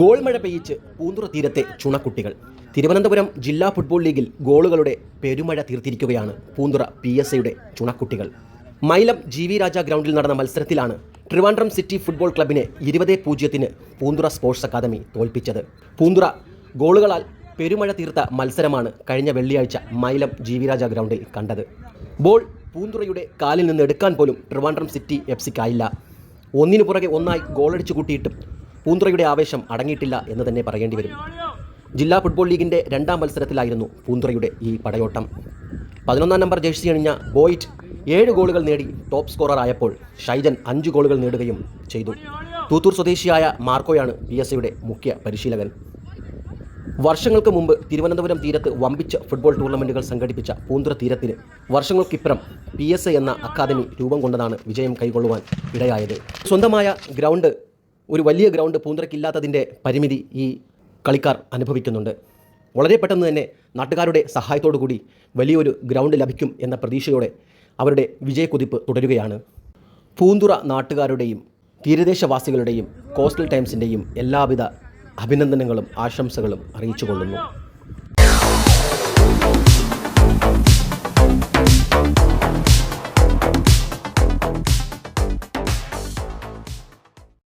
Goal മഴ പെയ്യിച്ച് പൂന്തുറ തീരത്തെ ചുണക്കുട്ടികൾ. തിരുവനന്തപുരം ജില്ലാ ഫുട്ബോൾ ലീഗിൽ ഗോളുകളുടെ പെരുമഴ തീർത്തിരിക്കുകയാണ് പൂന്തുറ PSAയുടെ ചുണക്കുട്ടികൾ. മൈലം GV രാജ ഗ്രൗണ്ടിൽ നടന്ന മത്സരത്തിലാണ് ട്രിവാൻഡ്രം സിറ്റി ഫുട്ബോൾ ക്ലബിനെ 20-0 പൂന്തുറ സ്പോർട്സ് അക്കാദമി തോൽപ്പിച്ചത്. പൂന്തുറ ഗോളുകളാൽ പെരുമഴ തീർത്ത മത്സരമാണ് കഴിഞ്ഞ വെള്ളിയാഴ്ച മൈലം GV രാജ ഗ്രൗണ്ടിൽ കണ്ടത്. ബോൾ പൂന്തുറയുടെ കാലിൽ നിന്ന് എടുക്കാൻ പോലും ട്രിവാൻഡ്രം സിറ്റി FCക്കായില്ല. ഒന്നിനു പുറകെ ഒന്നായി ഗോളടിച്ചു കൂട്ടിയിട്ടും പൂന്തുറയുടെ ആവേശം അടങ്ങിയിട്ടില്ല എന്ന് തന്നെ പറയേണ്ടി വരും. ജില്ലാ ഫുട്ബോൾ ലീഗിൻ്റെ 2ാം മത്സരത്തിലായിരുന്നു പൂന്തുറയുടെ ഈ പടയോട്ടം. 11ാം നമ്പർ ജേഴ്സി അണിഞ്ഞ ബോയിറ്റ് 7 ഗോളുകൾ നേടി ടോപ്പ് സ്കോറർ ആയപ്പോൾ ഷൈജൻ 5 ഗോളുകൾ നേടുകയും ചെയ്തു. തൂത്തൂർ സ്വദേശിയായ മാർക്കോയാണ് PSAയുടെ മുഖ്യ പരിശീലകൻ. വർഷങ്ങൾക്ക് മുമ്പ് തിരുവനന്തപുരം തീരത്ത് വമ്പിച്ച ഫുട്ബോൾ ടൂർണമെൻറ്റുകൾ സംഘടിപ്പിച്ച പൂന്തുറ തീരത്തിന് വർഷങ്ങൾക്കിപ്പുറം PSA എന്ന അക്കാദമി രൂപം കൊണ്ടതാണ് വിജയം കൈകൊള്ളുവാൻ ഇടയായത്. സ്വന്തമായ ഗ്രൗണ്ട്, ഒരു വലിയ ഗ്രൗണ്ട് പൂന്തുറയ്ക്കില്ലാത്തതിൻ്റെ പരിമിതി ഈ കളിക്കാർ അനുഭവിക്കുന്നുണ്ട്. വളരെ പെട്ടെന്ന് തന്നെ നാട്ടുകാരുടെ സഹായത്തോടു കൂടി വലിയൊരു ഗ്രൗണ്ട് ലഭിക്കും എന്ന പ്രതീക്ഷയോടെ അവരുടെ വിജയക്കുതിപ്പ് തുടരുകയാണ്. പൂന്തുറ നാട്ടുകാരുടെയും തീരദേശവാസികളുടെയും കോസ്റ്റൽ ടൈംസിൻ്റെയും എല്ലാവിധ അഭിനന്ദനങ്ങളും ആശംസകളും അറിയിച്ചുകൊള്ളുന്നു.